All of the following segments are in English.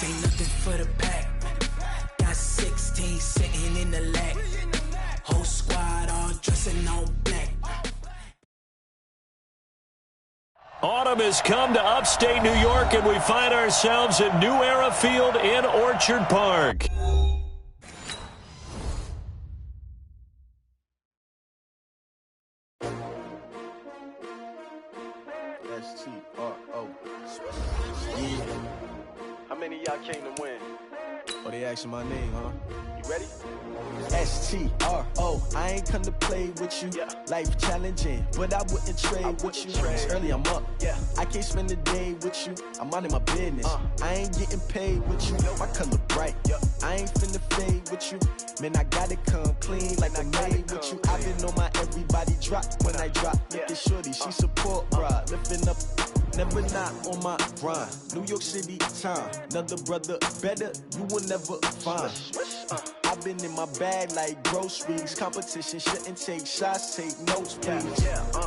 This ain't nothing for the pack. Got 16 sitting in the lag. Whole squad all dressing all black. Autumn has come to upstate New York, and we find ourselves at New Era Field in Orchard Park. S-T-R-O. Yeah. How many of y'all came to win? Oh, they asking my name, huh? You ready? S-T-R-O. I ain't come to play with you. Yeah. Life challenging, but I wouldn't trade with you. It's early, I'm up. Yeah. I can't spend the day with you. I'm minding my business. I ain't getting paid with you. My color bright. I ain't finna fade with you. Man, I gotta come clean like I made with you. I've been on my everybody drop when I drop. Look at shorty, she support, bruh. Lifting up. Never not on my grind. New York City time. Another brother better, you will never find. I've been in my bag like groceries. Competition shouldn't take shots, take notes, please.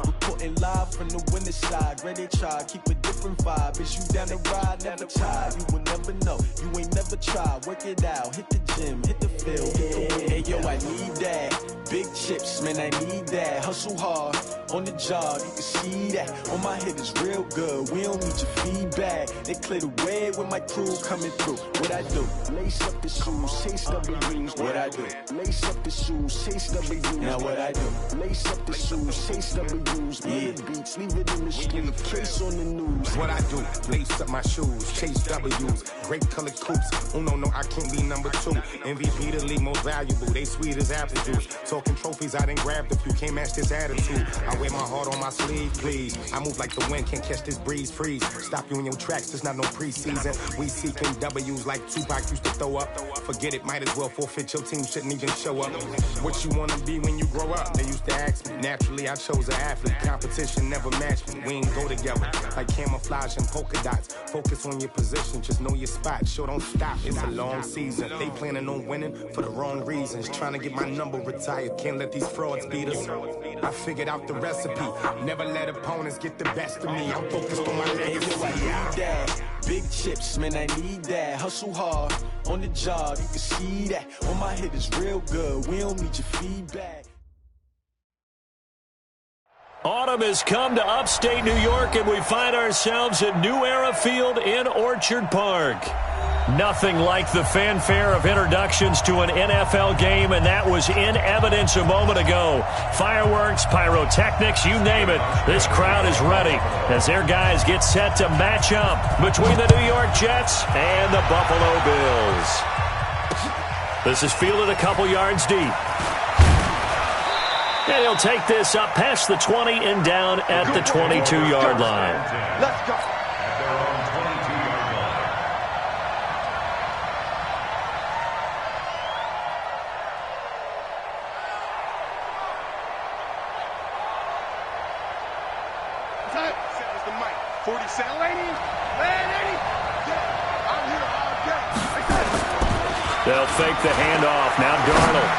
Reporting live from the winner's side. Ready to try, keep a different vibe. Is you down the ride, never tired. You will never know, you ain't never tried. Work it out, hit the gym, hit the field, hit the win. Hey yo, I need that. Big chips, man, I need that. Hustle hard, on the job, you can see that. On my hit is real good, we don't need your feedback. They clear the way with my crew coming through. What I do? Lace up the shoes, chase W's. What I do? Lace up the shoes, chase W's. Now what I do? Lace up the shoes, chase W's. Yeah. Beats, leave it in the street, case on the news. What I do? Lace up my shoes, chase W's. Great colored coops. Oh no, I can't be number 2. MVP the league most valuable. They sweet as apple juice. Talking trophies, I didn't grab the few. Can't match this attitude. I wear my heart on my sleeve, please. I move like the wind, can't catch this breeze, freeze. Stop you in your tracks, there's not no preseason. We seeking W's like Tupac used to throw up. Forget it, might as well forfeit, your team shouldn't even show up. What you wanna be when you grow up? They used to ask me. Naturally, I chose an athlete. Competition never matched me. We ain't go together like camouflage and polka dots. Focus on your position, just know your spot. Sure, don't stop, it's a long season. They planning on winning for the wrong reasons. Trying to get my number retired, can't let these frauds beat us. I figured out the recipe. Never let opponents get the best of me. I'm focused on my legacy. I need that. Big chips, man, I need that. Hustle hard, on the job, you can see that. On my hit is real good, we don't need your feedback. Autumn has come to upstate New York, and we find ourselves at New Era Field in Orchard Park. Nothing like the fanfare of introductions to an NFL game, and that was in evidence a moment ago. Fireworks, pyrotechnics, you name it. This crowd is ready as their guys get set to match up between the New York Jets and the Buffalo Bills. This is fielded a couple yards deep. And he'll take this up past the 20 and down at the 22-yard line. Let's go. They'll fake the handoff. Now Darnold.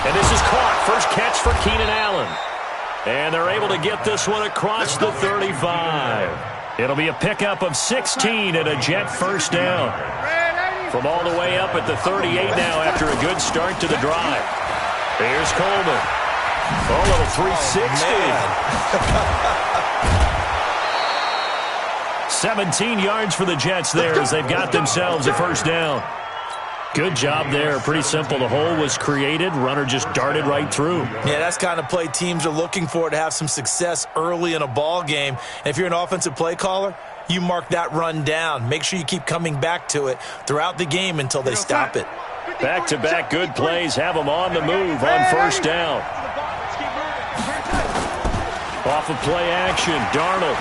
And this is caught. First catch for Keenan Allen. And they're able to get this one across the 35. It'll be a pickup of 16 and a Jet first down. From all the way up at the 38 now after a good start to the drive. Here's Coleman. Oh, a little 360. 17 yards for the Jets there as they've got themselves a first down. Good job there. Pretty simple. The hole was created. Runner just darted right through. Yeah, that's kind of play teams are looking for to have some success early in a ball game. And if you're an offensive play caller, you mark that run down. Make sure you keep coming back to it throughout the game until they stop it. Back-to-back good plays have them on the move on first down. Off of play action, Darnold.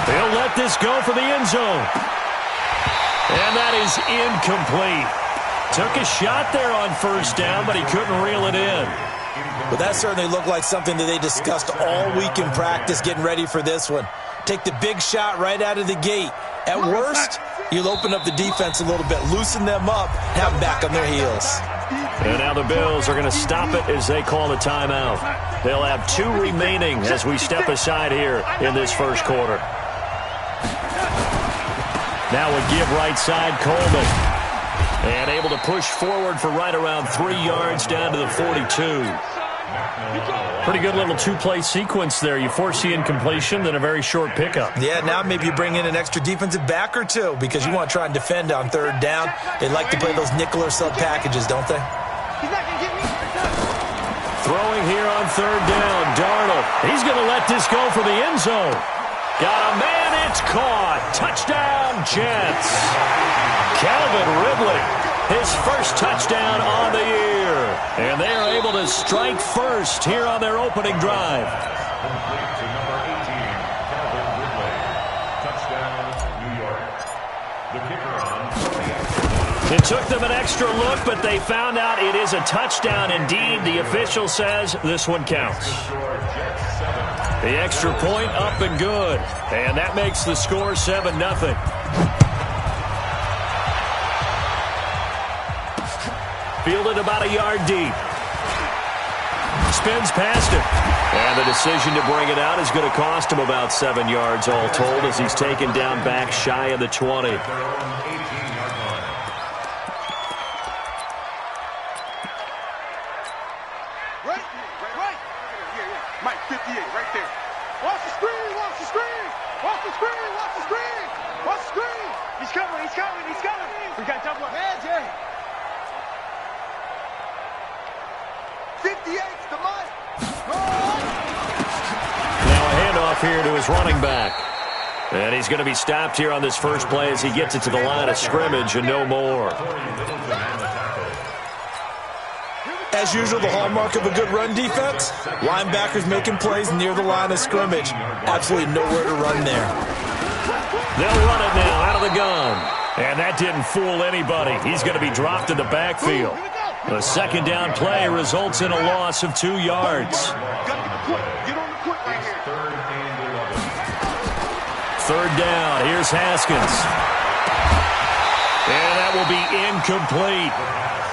They'll let this go for the end zone. And that is incomplete. Took a shot there on first down, but he couldn't reel it in. But that certainly looked like something that they discussed all week in practice getting ready for this one. Take the big shot right out of the gate. At worst, you'll open up the defense a little bit, loosen them up, have them back on their heels. And now the Bills are going to stop it as they call a timeout. They'll have 2 remaining as we step aside here in this first quarter. Now a give right side, Coleman. And able to push forward for right around 3 yards down to the 42. Pretty good little two-play sequence there. You force the incompletion, then a very short pickup. Yeah, now maybe you bring in an extra defensive back or two because you want to try and defend on 3rd down. They like to play those nickel or sub packages, don't they? Throwing here on 3rd down, Darnold. He's going to let this go for the end zone. Got a man, it's caught. Touchdown, Jets. Calvin Ridley, his first touchdown on the year. And they are able to strike first here on their opening drive. It took them an extra look, but they found out it is a touchdown indeed. The official says this one counts. The extra point up and good. And that makes the score 7-0. Fielded about a yard deep. Spins past it. And the decision to bring it out is going to cost him about 7 yards all told as he's taken down back shy of the 20. Mike, 58, right there. Watch the screen, watch the screen. Watch the screen, watch the screen. Watch the screen. He's coming, he's coming, he's coming. We got double up. Yeah, Jerry. 58's the Mike. Now a handoff here to his running back. And he's going to be stopped here on this first play as he gets it to the line of scrimmage and no more. As usual, the hallmark of a good run defense, linebackers making plays near the line of scrimmage. Absolutely nowhere to run there. They'll run it now out of the gun. And that didn't fool anybody. He's going to be dropped in the backfield. The 2nd down play results in a loss of 2 yards. 3rd down. Here's Haskins. And that will be incomplete.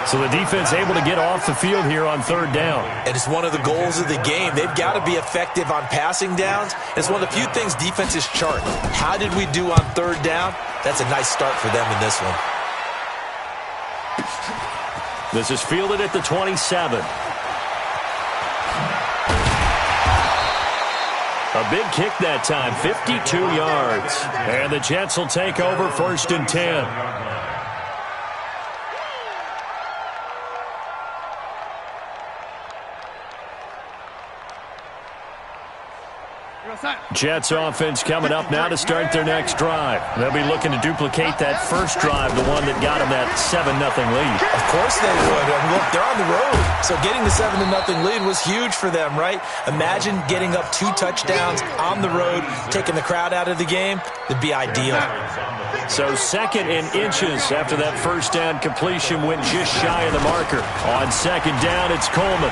So the defense able to get off the field here on 3rd down. And it's one of the goals of the game. They've got to be effective on passing downs. It's one of the few things defenses chart. How did we do on 3rd down? That's a nice start for them in this one. This is fielded at the 27. A big kick that time, 52 yards. And the Jets will take over 1st and 10. Jets offense coming up now to start their next drive. They'll be looking to duplicate that first drive, the one that got them that 7-0 lead. Of course they would. I mean, look, they're on the road. So getting the 7-0 lead was huge for them, right? Imagine getting up 2 touchdowns on the road, taking the crowd out of the game. It'd be ideal. So 2nd and inches after that first down completion went just shy of the marker. On 2nd down, it's Coleman.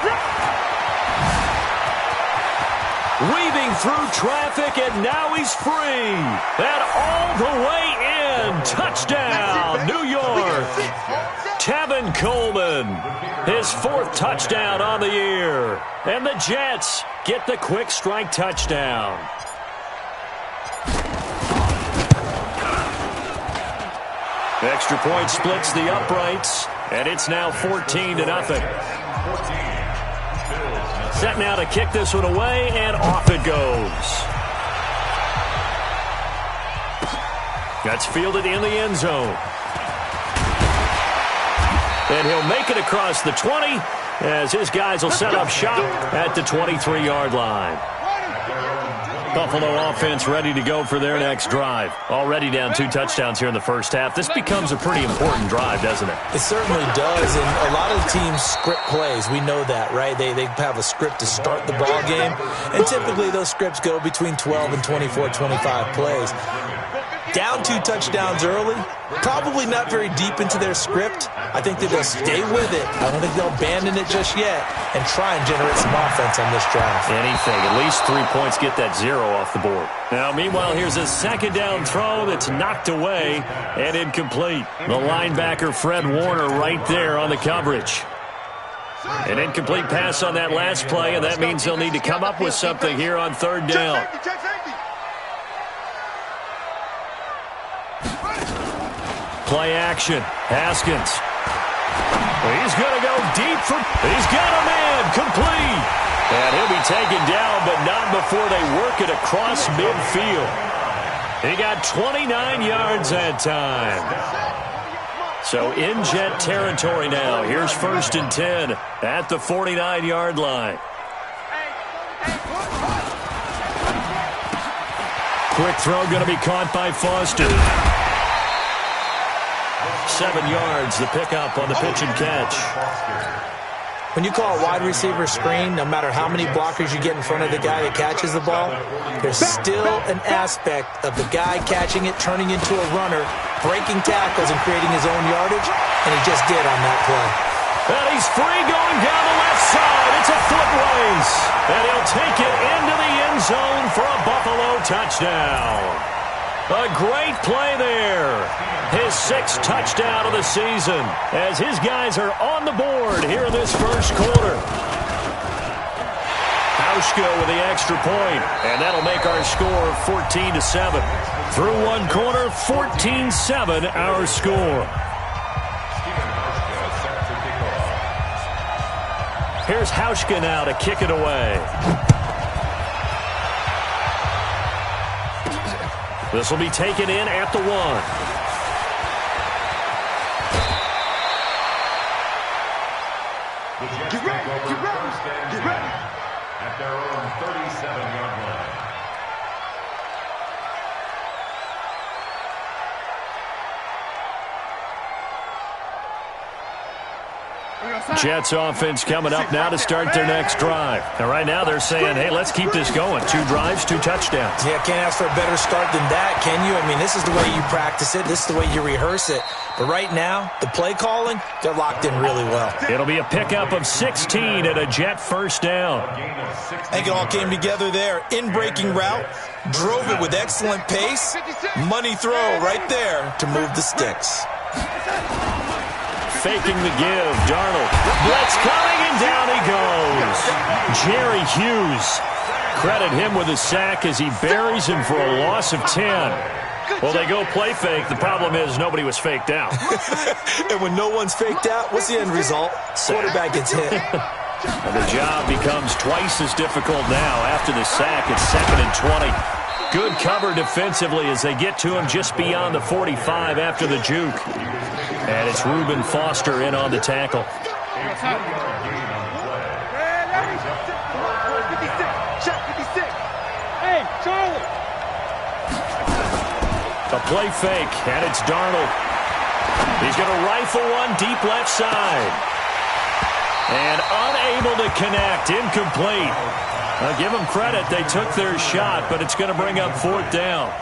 Weaving through traffic, and now he's free. And all the way in. Touchdown, New York. Tevin Coleman, his 4th touchdown on the year. And the Jets get the quick strike touchdown. Extra point splits the uprights, and it's now 14-0. Set now to kick this one away, and off it goes. That's fielded in the end zone. And he'll make it across the 20 as his guys will set up shop at the 23-yard line. Buffalo offense ready to go for their next drive. Already down 2 touchdowns here in the first half. This becomes a pretty important drive, doesn't it? It certainly does, and a lot of teams script plays. We know that, right? They have a script to start the ball game, and typically those scripts go between 12 and 24, 25 plays. Down 2 touchdowns early, probably not very deep into their script. I think that they'll stay with it. I don't think they'll abandon it just yet and try and generate some offense on this drive. Anything. At least 3 points, get that 0 off the board. Now, meanwhile, here's a 2nd down throw that's knocked away and incomplete. The linebacker, Fred Warner, right there on the coverage. An incomplete pass on that last play, and that means they'll need to come up with something here on 3rd down. play action. Haskins. He's going to go deep for... He's got a man. Complete. And he'll be taken down, but not before they work it across midfield. He got 29 yards that time. So in Jet territory now. Here's 1st and 10 at the 49-yard line. Quick throw going to be caught by Foster. 7 yards, the pickup on the pitch and catch. When you call a wide receiver screen, no matter how many blockers you get in front of the guy that catches the ball, there's still an aspect of the guy catching it, turning into a runner, breaking tackles and creating his own yardage, and he just did on that play. And he's free going down the left side. It's a foot race. And he'll take it into the end zone for a Buffalo touchdown. A great play there. His 6th touchdown of the season as his guys are on the board here in this first quarter. Hauschka with the extra point, and that'll make our score 14-7. Through one quarter, 14-7 our score. Here's Hauschka now to kick it away. This will be taken in at the 1. Get ready, get ready, get ready. At their own 37-yard line. Jets offense coming up now to start their next drive. And right now they're saying, hey, let's keep this going. 2 drives, 2 touchdowns. Yeah, can't ask for a better start than that, can you? I mean, this is the way you practice it. This is the way you rehearse it. But right now, the play calling, they're locked in really well. It'll be a pickup of 16 and a Jet first down. I think it all came together there. In-breaking route, drove it with excellent pace. Money throw right there to move the sticks. Faking the give, Darnold. Blitz coming, and down he goes. Jerry Hughes. Credit him with a sack as he buries him for a loss of 10. Well, they go play fake. The problem is nobody was faked out. And when no one's faked out, what's the end result? Quarterback gets hit. And the job becomes twice as difficult now after the sack. It's 2nd and 20. Good cover defensively as they get to him just beyond the 45 after the juke. And it's Reuben Foster in on the tackle. Hey, Charlie. A play fake, and it's Darnold. He's going to rifle one deep left side. And unable to connect, incomplete. I'll give them credit, they took their shot, but it's going to bring up 4th down.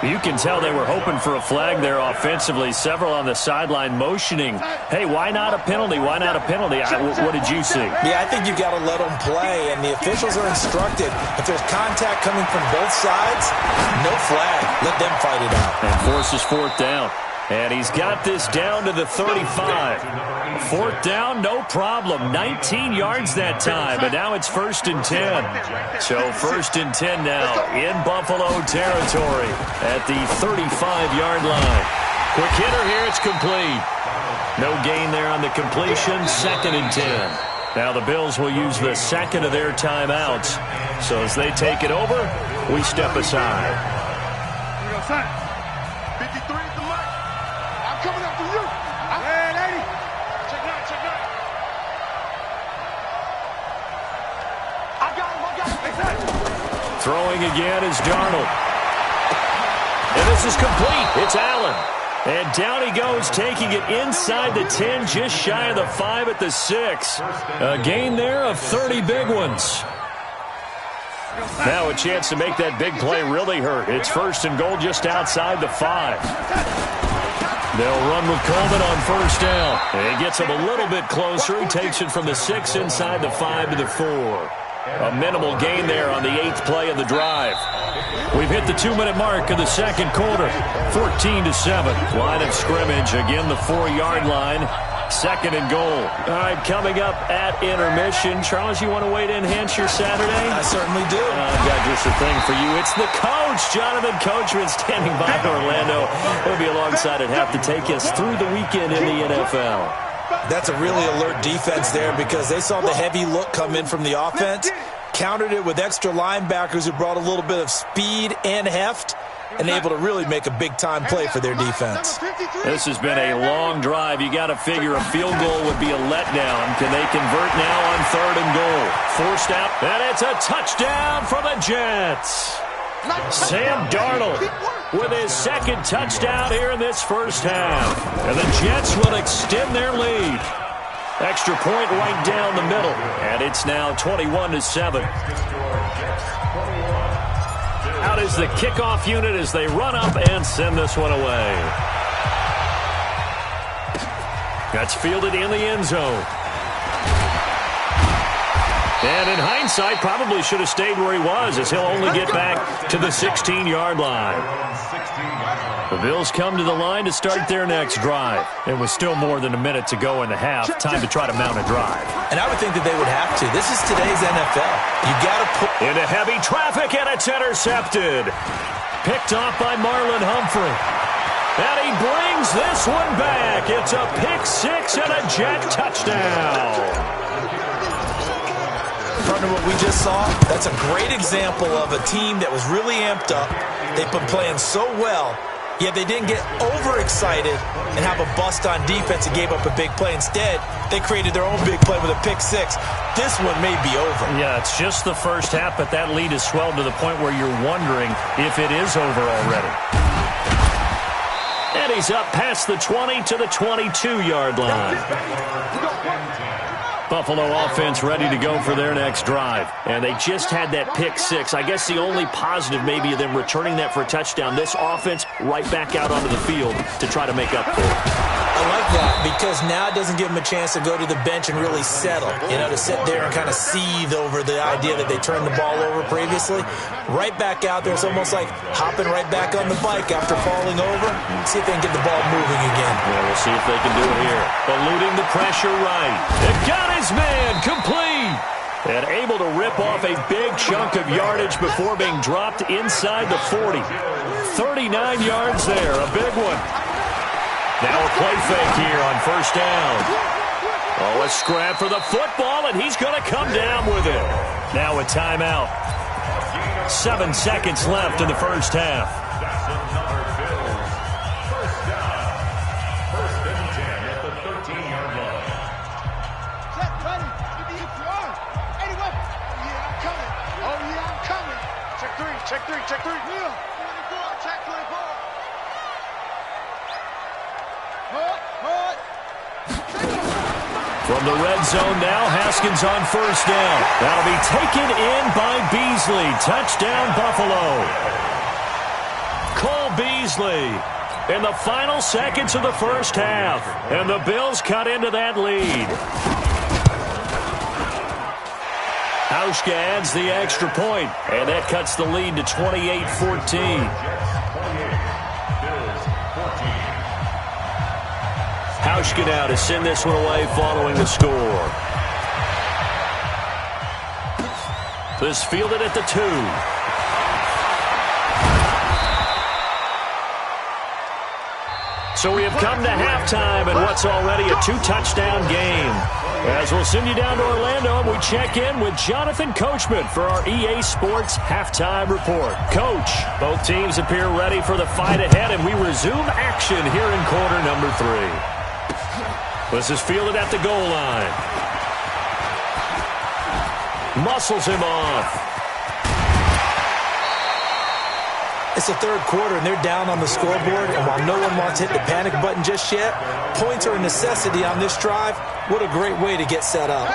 You can tell they were hoping for a flag there offensively. Several on the sideline motioning, hey, why not a penalty? Why not a penalty? What did you see? Yeah, I think you've got to let them play, and the officials are instructed. If there's contact coming from both sides, no flag. Let them fight it out. And forces 4th down. And he's got this down to the 35. 4th down, no problem. 19 yards that time, but now it's 1st and 10. So 1st and 10 now in Buffalo territory at the 35-yard line. Quick hitter here, it's complete. No gain there on the completion, 2nd and 10. Now the Bills will use the 2nd of their timeouts. So as they take it over, we step aside. Here we go, son. 53 is the mark. I'm coming up for you. Hey, lady. Check it out, check it out. I got him, Exactly. Throwing again is Darnold. And this is complete. It's Allen. And down he goes, taking it inside the 10, just shy of the 5 at the 6. A gain there of 30 big ones. Now a chance to make that big play really hurt. It's 1st and goal just outside the 5. They'll run with Coleman on 1st down. And he gets him a little bit closer. He takes it from the 6 inside the 5 to the 4. A minimal gain there on the 8th play of the drive. We've hit the 2-minute mark of the 2nd quarter. 14-7. Line of scrimmage. Again, the 4-yard line. Second and goal. All right, coming up at intermission. Charles, you want to wait to enhance your Saturday? I certainly do. I've got just a thing for you. It's the coach, Jonathan Coachman, standing by Orlando. He'll be alongside at half to take us through the weekend in the NFL. That's a really alert defense there because they saw the heavy look come in from the offense, countered it with extra linebackers who brought a little bit of speed and heft, and able to really make a big-time play for their defense. This has been a long drive. You got to figure a field goal would be a letdown. Can they convert now on third and goal? Forced out, and it's a touchdown for the Jets. Sam Darnold with his second touchdown here in this first half. And the Jets will extend their lead. Extra point right down the middle. And it's now 21-7. Out is the kickoff unit as they run up and send this one away. That's fielded in the end zone. And in hindsight, probably should have stayed where he was as he'll only get back to the 16-yard line. The Bills come to the line to start their next drive. It was still more than a minute to go in the half. Time to try to mount a drive. And I would think that they would have to. This is today's NFL. You got to put into heavy traffic, and it's intercepted. Picked off by Marlon Humphrey. And he brings this one back. It's a pick six and a Jet touchdown. Partner, what we just saw, that's a great example of a team that was really amped up. They've been playing so well, yet they didn't get overexcited and have a bust on defense and gave up a big play. Instead, they created their own big play with a pick six. This one may be over. Yeah, it's just the first half, but that lead has swelled to the point where you're wondering if it is over already. And he's up past the 20 to the 22-yard line. Buffalo offense ready to go for their next drive. And they just had that pick six. I guess the only positive maybe of them returning that for a touchdown. This offense right back out onto the field to try to make up for it. I like that because now it doesn't give them a chance to go to the bench and really settle. You know, to sit there and kind of seethe over the idea that they turned the ball over previously. Right back out there. It's almost like hopping right back on the bike after falling over. See if they can get the ball moving again. Yeah, we'll see if they can do it here. Eluding the pressure right. It got his man complete. And able to rip off a big chunk of yardage before being dropped inside the 40. 39 yards there. A big one. Now a play fake here on first down. Oh, a scrap for the football, and he's going to come down with it. Now a timeout. 7 seconds left in the first half. That's another Bills. First down. First and 10 at the 13-yard line. Set, ready. Get the EPR. Anyway. Oh, yeah, I'm coming. Oh, yeah, I'm coming. Check three, check three, check three. Wheel. 24, check 24. From the red zone now, Haskins on first down. That'll be taken in by Beasley. Touchdown, Buffalo. Cole Beasley in the final seconds of the first half. And the Bills cut into that lead. Hauschka adds the extra point, and that cuts the lead to 28-14. Hauschka now to send this one away following the score. This fielded at the 2. So we have come to halftime in what's already a 2-touchdown game. As we'll send you down to Orlando, and we check in with Jonathan Coachman for our EA Sports Halftime Report. Coach, both teams appear ready for the fight ahead, and we resume action here in quarter number 3. This is fielded at the goal line. Muscles him off. It's the third quarter, and they're down on the scoreboard. And while no one wants to hit the panic button just yet, points are a necessity on this drive. What a great way to get set up.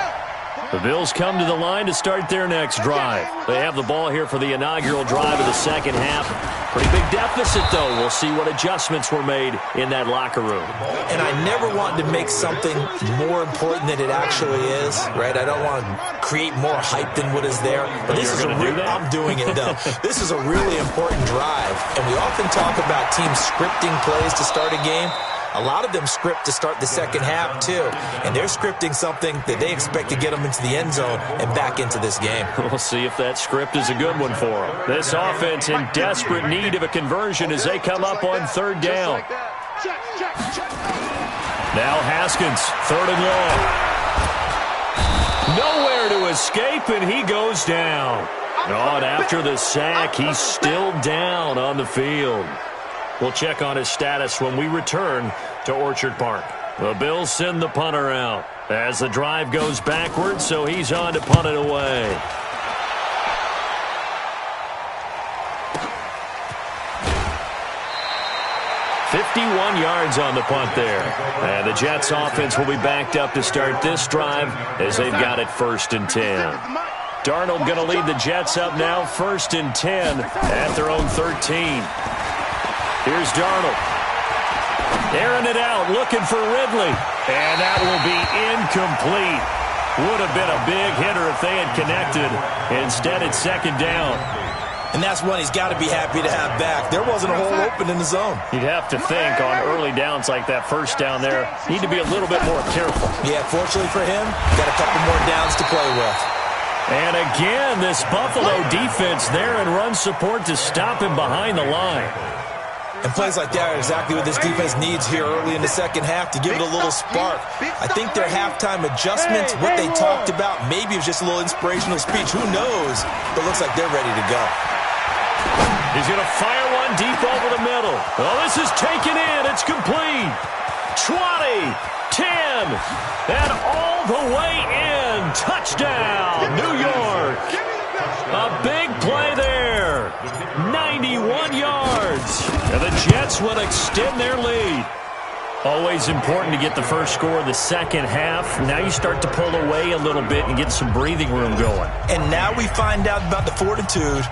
The Bills come to the line to start their next drive. They have the ball here for the inaugural drive of the second half. Pretty big deficit, though. We'll see what adjustments were made in that locker room. And I never wanted to make something more important than it actually is, right? I don't want to create more hype than what is there. But this is I'm doing it, though. This is a really important drive. And we often talk about teams scripting plays to start a game. A lot of them script to start the second half, too. And they're scripting something that they expect to get them into the end zone and back into this game. We'll see if that script is a good one for them. This offense in desperate need of a conversion as they come up on third down. Now Haskins, third and long. Nowhere to escape, and he goes down. Oh, and after the sack, he's still down on the field. We'll check on his status when we return to Orchard Park. The Bills send the punter out as the drive goes backwards, so he's on to punt it away. "51 yards on the punt there. And the Jets offense will be backed up to start this drive as they've got it 1st and 10. Darnold going to lead the Jets up now, 1st and 10 at their own 13. Here's Darnold. Airing it out, looking for Ridley. And that will be incomplete. Would have been a big hitter if they had connected. Instead, it's 2nd down. And that's one he's got to be happy to have back. There wasn't a hole open in the zone. You'd have to think on early downs like that first down there, need to be a little bit more careful. Yeah, fortunately for him, got a couple more downs to play with. And again, this Buffalo defense there and run support to him behind the line. And plays like that are exactly what this defense needs here early in the second half to give it a little spark. I think their halftime adjustments, what they talked about, maybe it was just a little inspirational speech. Who knows? But it looks like they're ready to go. He's going to fire one deep over the middle. Well, this is taken in. It's complete. 20, 10, and all the way in. Touchdown, New York. A big play there. 91 yards. And the Jets will extend their lead. Always important to get the first score of the second half. Now you start to pull away a little bit and get some breathing room going. And now we find out about the fortitude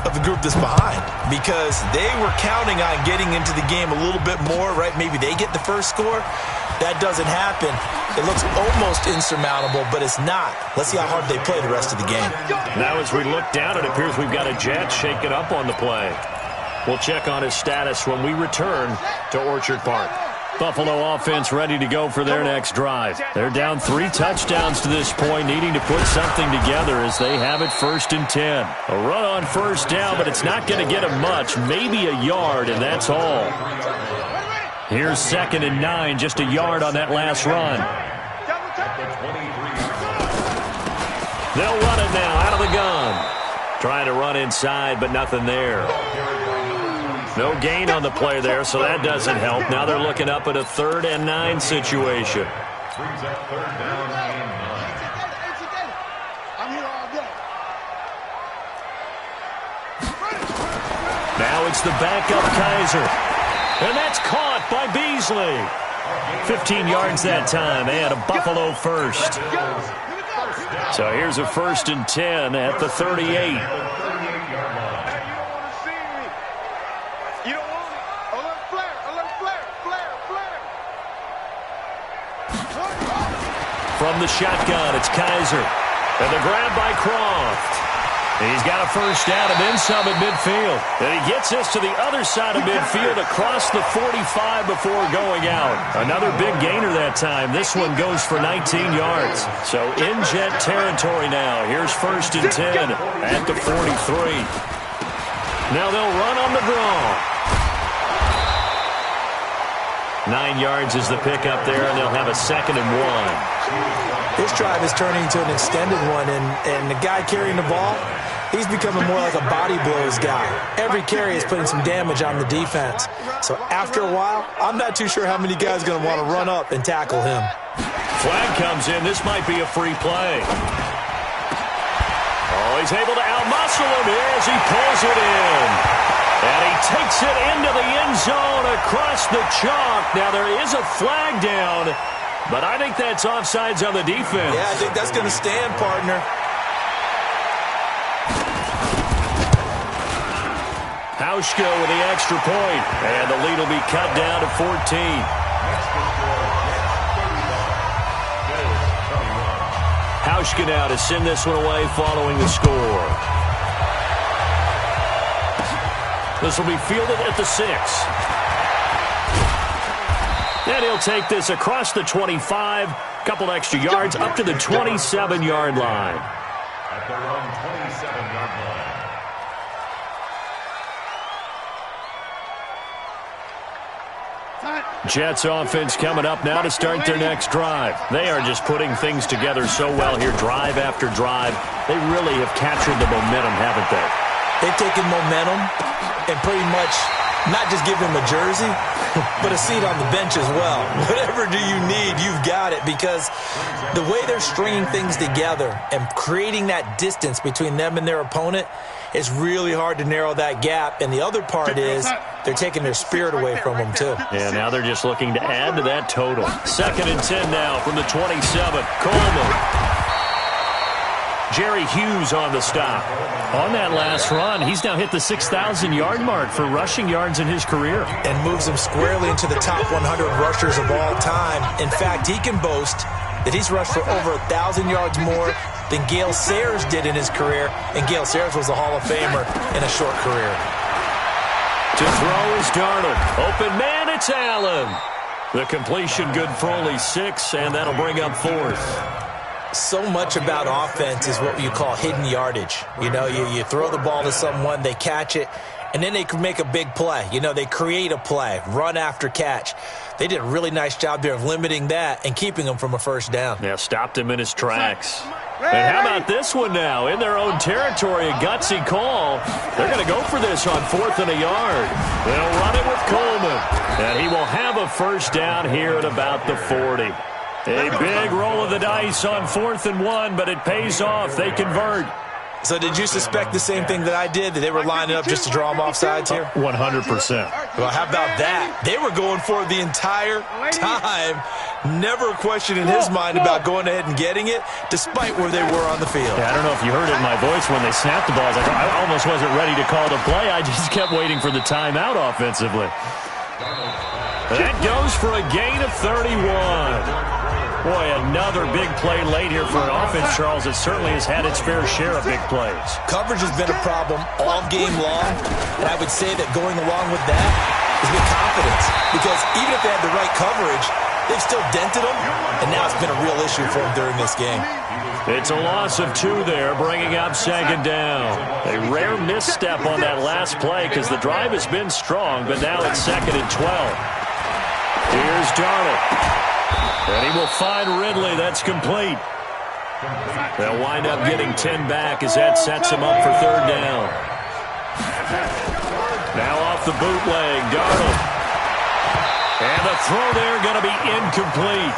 of the group that's behind, because they were counting on getting into the game a little bit more, right? Maybe they get the first score. That doesn't happen. It looks almost insurmountable, but it's not. Let's see how hard they play the rest of the game. Now as we look down, it appears we've got a Jet shaking up on the play. We'll check on his status when we return to Orchard Park. Buffalo offense ready to go for their next drive. They're down 3 touchdowns to this point, needing to put something together as they have it 1st and 10. A run on 1st down, but it's not going to get them much, maybe a yard, and that's all. Here's 2nd and 9, just a yard on that last run. They'll run it now out of the gun. Trying to run inside, but nothing there. No gain on the play there, so that doesn't help. Now they're looking up at a 3rd and 9 situation. Now it's the backup Kaiser. And that's caught by Beasley. 15 yards that time, and a Buffalo first. So here's a 1st and 10 at the 38. From the shotgun, it's Kaiser. And the grab by Croft. He's got a first down and then some at midfield. And he gets this to the other side of midfield across the 45 before going out. Another big gainer that time. This one goes for 19 yards. So in Jet territory now. Here's 1st and 10 at the 43. Now they'll run on the draw. 9 yards is the pickup there, and they'll have a 2nd and 1. This drive is turning into an extended one, and the guy carrying the ball, he's becoming more like a body blows guy. Every carry is putting some damage on the defense. So after a while, I'm not too sure how many guys are going to want to run up and tackle him. Flag comes in. This might be a free play. Oh, he's able to outmuscle him here as he pulls it in. And he takes it into the end zone across the chalk. Now there is a flag down, but I think that's offsides on the defense. Yeah, I think that's going to stand, partner. Hauschka with the extra point, and the lead will be cut down to 14. Hauschka now to send this one away following the score. This will be fielded at the 6. And he'll take this across the 25, couple extra yards, up to the 27-yard line. At their own 27-yard line. Jets offense coming up now to start their next drive. They are just putting things together so well here, drive after drive. They really have captured the momentum, haven't they? They've taken momentum and pretty much not just give him a jersey, but a seat on the bench as well. Whatever do you need, you've got it, because the way they're stringing things together and creating that distance between them and their opponent is really hard to narrow that gap. And the other part is they're taking their spirit away from them, too. Yeah, now they're just looking to add to that total. 2nd and 10 now from the 27. Coleman. Jerry Hughes on the stop. On that last run, he's now hit the 6,000-yard mark for rushing yards in his career. And moves him squarely into the top 100 rushers of all time. In fact, he can boast that he's rushed for over 1,000 yards more than Gale Sayers did in his career. And Gale Sayers was a Hall of Famer in a short career. To throw is Darnold. Open man, it's Allen. The completion good for only 6, and that'll bring up 4th. So much about offense is what you call hidden yardage. You know, you throw the ball to someone, they catch it, and then they can make a big play. You know, they create a play, run after catch. They did a really nice job there of limiting that and keeping him from a first down. Yeah, stopped him in his tracks. And how about this one now? In their own territory, a gutsy call. They're going to go for this on 4th and a yard. They'll run it with Coleman. And he will have a first down here at about the 40. A big roll of the dice on 4th and 1, but it pays off. They convert. So did you suspect the same thing that I did, that they were lining up just to draw them off sides here? 100%. Well, how about that? They were going for it the entire time. Never a question in his mind about going ahead and getting it, despite where they were on the field. Yeah, I don't know if you heard it in my voice when they snapped the ball. I almost wasn't ready to call the play. I just kept waiting for the timeout offensively. That goes for a gain of 31. Boy, another big play late here for an offense, Charles. It certainly has had its fair share of big plays. Coverage has been a problem all game long, and I would say that going along with that has been confidence. Because even if they had the right coverage, they've still dented them, and now it's been a real issue for them during this game. It's a loss of 2 there, bringing up 2nd down. A rare misstep on that last play because the drive has been strong, but now it's 2nd and 12. Here's Darnold. And he will find Ridley. That's complete. They'll wind up getting 10 back as that sets him up for 3rd down. Now off the bootleg, Darnold. And the throw there going to be incomplete.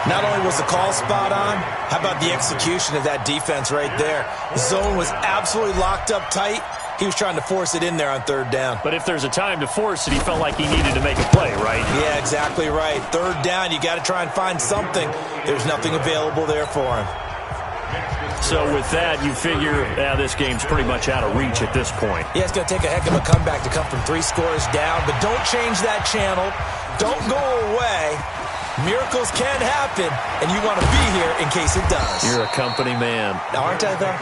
Not only was the call spot on, how about the execution of that defense right there? The zone was absolutely locked up tight. He was trying to force it in there on 3rd down. But if there's a time to force it, he felt like he needed to make a play, right? Yeah, exactly right. 3rd down, you got to try and find something. There's nothing available there for him. So with that, you figure this game's pretty much out of reach at this point. Yeah, it's going to take a heck of a comeback to come from 3 scores down, but don't change that channel. Don't go away. Miracles can happen, and you want to be here in case it does. You're a company man. Aren't I, though?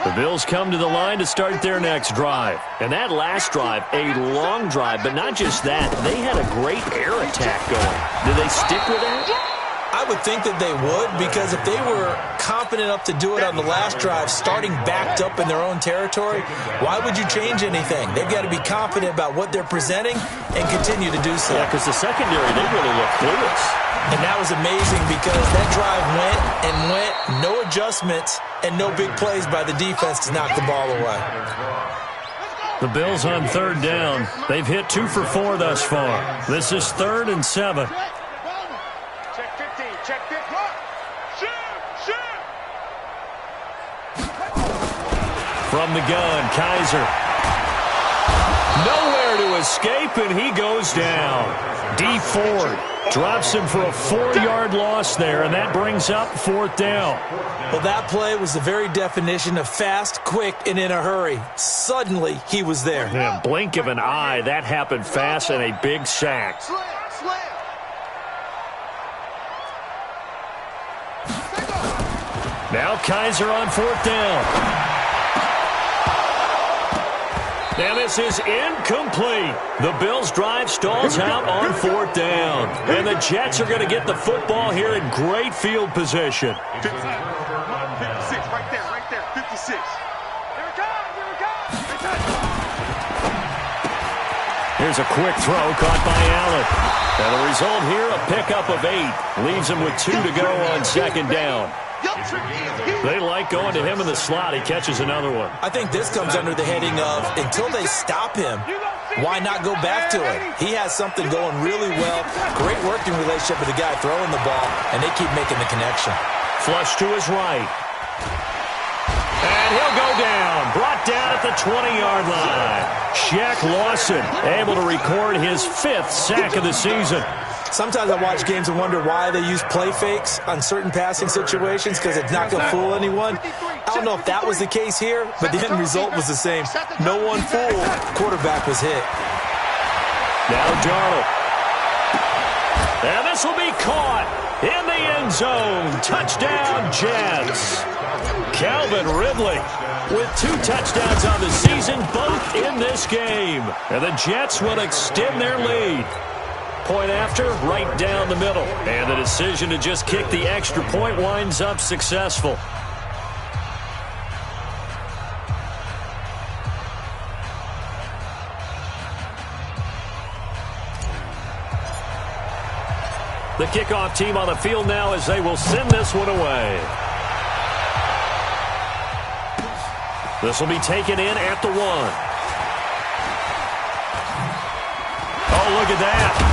The Bills come to the line to start their next drive. And that last drive, a long drive, but not just that. They had a great air attack going. Did they stick with that? I would think that they would, because if they were confident enough to do it on the last drive, starting backed up in their own territory, why would you change anything? They've got to be confident about what they're presenting and continue to do so. Yeah, because the secondary, they really looked clueless. And that was amazing because that drive went and went, no adjustments, and no big plays by the defense to knock the ball away. The Bills on 3rd down. They've hit 2 for 4 thus far. This is 3rd and 7. Check 15, check 15. Shoot! From the gun, Kaiser. Nowhere to escape, and he goes down. D Ford drops him for a 4-yard loss there, and that brings up 4th down. Well, that play was the very definition of fast, quick, and in a hurry. Suddenly, he was there. Yeah, blink of an eye, that happened fast, and a big sack. Now Kaiser on 4th down. And this is incomplete. The Bills' drive stalls out on 4th down. And the Jets are going to get the football here in great field position. 56, right there, 56. Here it comes. Here's a quick throw caught by Allen. And the result here, a pickup of 8. Leaves him with 2 to go on 2nd down. They like going to him in the slot. He catches another one. I think this comes under the heading of until they stop him, why not go back to it? He has something going really well. Great working relationship with the guy throwing the ball, and they keep making the connection. Flush to his right. And he'll go down. Brought down at the 20-yard line. Shaq Lawson able to record his 5th sack of the season. Sometimes I watch games and wonder why they use play fakes on certain passing situations because it's not going to fool anyone. I don't know if that was the case here, but the end result was the same. No one fooled. Quarterback was hit. Now Darnold. And this will be caught in the end zone. Touchdown, Jets. Calvin Ridley with 2 touchdowns on the season, both in this game. And the Jets will extend their lead. Point after, right down the middle. And the decision to just kick the extra point winds up successful. The kickoff team on the field now as they will send this one away. This will be taken in at the 1. Oh, look at that.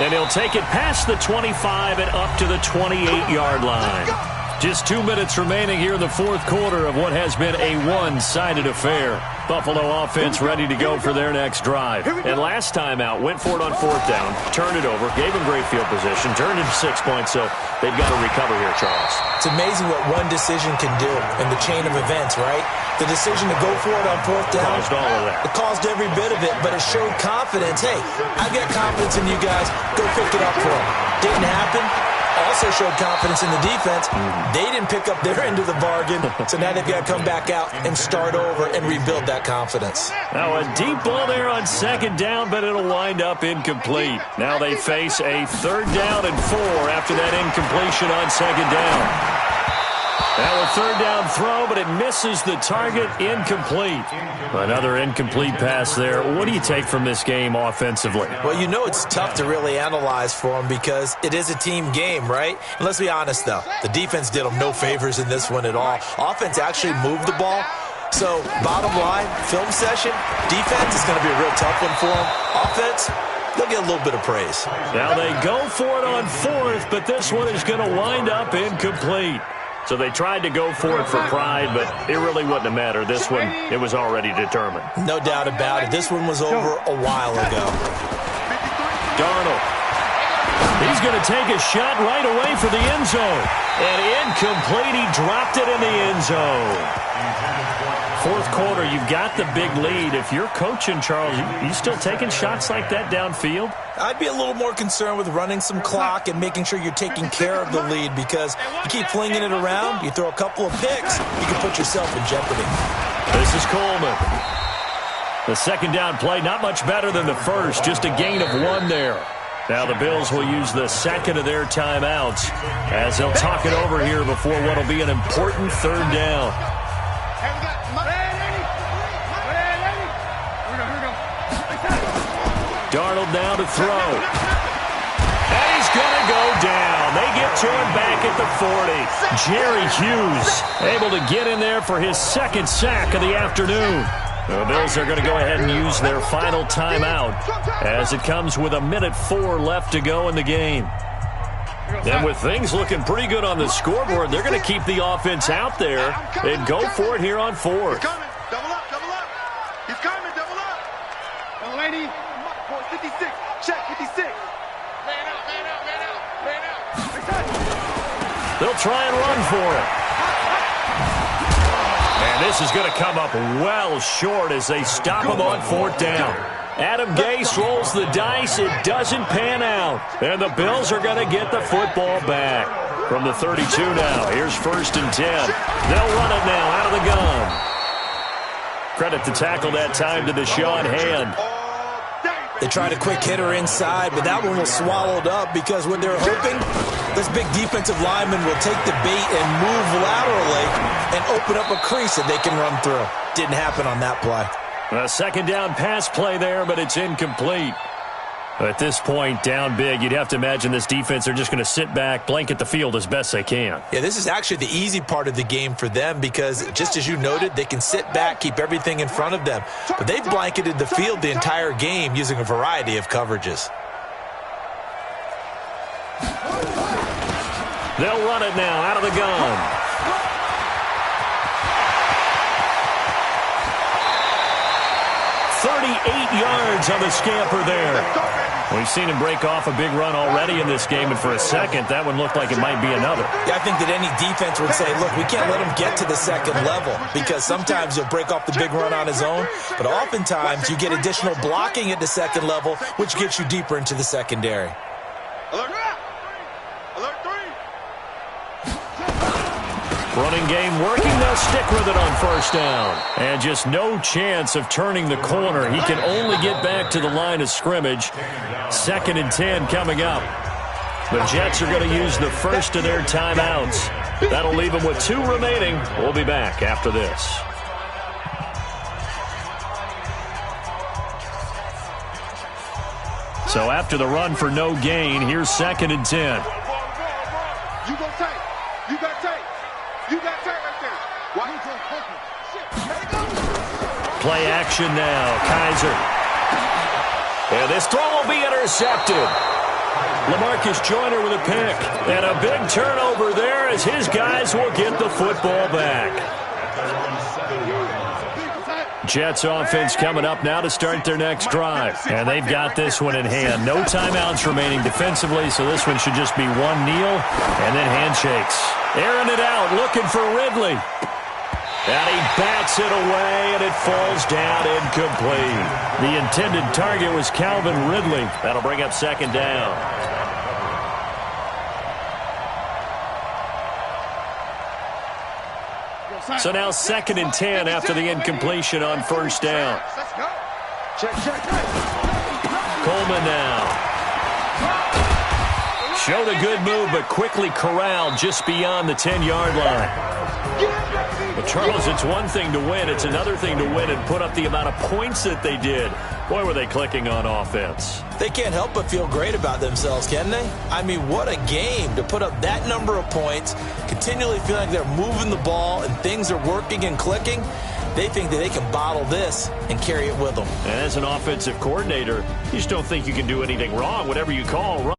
And he'll take it past the 25 and up to the 28-yard line. Just 2 minutes remaining here in the 4th quarter of what has been a one-sided affair. Buffalo offense ready to go for their next drive. And last time out, went for it on 4th down, turned it over, gave them great field position, turned it 6 points, so they've got to recover here, Charles. It's amazing what one decision can do in the chain of events, right? The decision to go for it on 4th down. Caused all of that. It caused every bit of it, but it showed confidence. Hey, I've got confidence in you guys. Go pick it up for them. Didn't happen. Also showed confidence in the defense. They didn't pick up their end of the bargain, so now they've got to come back out and start over and rebuild that confidence. Now a deep ball there on 2nd down, but it'll wind up incomplete. Now they face a 3rd down and 4 after that incompletion on 2nd down. Now a 3rd down throw, but it misses the target, incomplete. Another incomplete pass there. What do you take from this game offensively? Well, you know it's tough to really analyze for them because it is a team game, right? And let's be honest, though. The defense did them no favors in this one at all. Offense actually moved the ball. So, bottom line, film session, defense is going to be a real tough one for them. Offense, they'll get a little bit of praise. Now they go for it on 4th, but this one is going to wind up incomplete. So they tried to go for it for pride, but it really wouldn't have mattered. This one, it was already determined. No doubt about it. This one was over a while ago. Darnold. He's going to take a shot right away for the end zone. And incomplete. He dropped it in the end zone. 4th quarter, you've got the big lead. If you're coaching, Charles, you still taking shots like that downfield? I'd be a little more concerned with running some clock and making sure you're taking care of the lead because you keep flinging it around, you throw a couple of picks, you can put yourself in jeopardy. This is Coleman. The 2nd down play, not much better than the first, just a gain of 1 there. Now the Bills will use the 2nd of their timeouts as they'll talk it over here before what will be an important 3rd down. Darnold now to throw. And he's going to go down. They get to him back at the 40. Jerry Hughes able to get in there for his 2nd sack of the afternoon. The Bills are going to go ahead and use their final timeout as it comes with 1:04 left to go in the game. And with things looking pretty good on the scoreboard, they're going to keep the offense out there and go for it here on 4th. Double up, double up. He's coming, double up. Double 80. 56. Check 56. Man out, man out, man out, man out. They'll try and run for it. And this is going to come up well short as they stop him on 4th down. Adam Gase rolls the dice. It doesn't pan out. And the Bills are going to get the football back. From the 32 now. Here's 1st and 10. They'll run it now out of the gun. Credit the tackle that time to the Sean Hand. They tried a quick hitter inside, but that one was swallowed up because what they're hoping, this big defensive lineman will take the bait and move laterally and open up a crease that they can run through. Didn't happen on that play. A second down pass play there, but it's incomplete. At this point, down big, you'd have to imagine this defense, they're just going to sit back, blanket the field as best they can. Yeah, this is actually the easy part of the game for them because, just as you noted, they can sit back, keep everything in front of them. But they've blanketed the field the entire game using a variety of coverages. They'll run it now out of the gun. Yards on the scamper there. We've seen him break off a big run already in this game, and for a second, that one looked like it might be another. Yeah, I think that any defense would say, look, we can't let him get to the second level because sometimes he'll break off the big run on his own, but oftentimes you get additional blocking at the second level, which gets you deeper into the secondary. Running game working. They'll stick with it on first down. And just no chance of turning the corner. He can only get back to the line of scrimmage. 2nd and 10 coming up. The Jets are going to use the first of their timeouts. That'll leave them with 2 remaining. We'll be back after this. So after the run for no gain, here's 2nd and 10. You go tight. You got tight. You got tight right there. Why you doing Play action now. Kaiser. And this throw will be intercepted. LaMarcus Joyner with a pick. And a big turnover there as his guys will get the football back. Jets offense coming up now to start their next drive. And they've got this one in hand. No timeouts remaining defensively, so this one should just be one kneel and then handshakes. Airing it out, looking for Ridley. And he bats it away, and it falls down incomplete. The intended target was Calvin Ridley. That'll bring up 2nd down. So now 2nd and 10 after the incompletion on first down. Coleman now. Showed a good move, but quickly corralled just beyond the 10-yard line. But, Charles, it's one thing to win. It's another thing to win and put up the amount of points that they did. Boy, were they clicking on offense. They can't help but feel great about themselves, can they? I mean, what a game to put up that number of points, continually feeling like they're moving the ball and things are working and clicking. They think that they can bottle this and carry it with them. And as an offensive coordinator, you just don't think you can do anything wrong. Whatever you call wrong.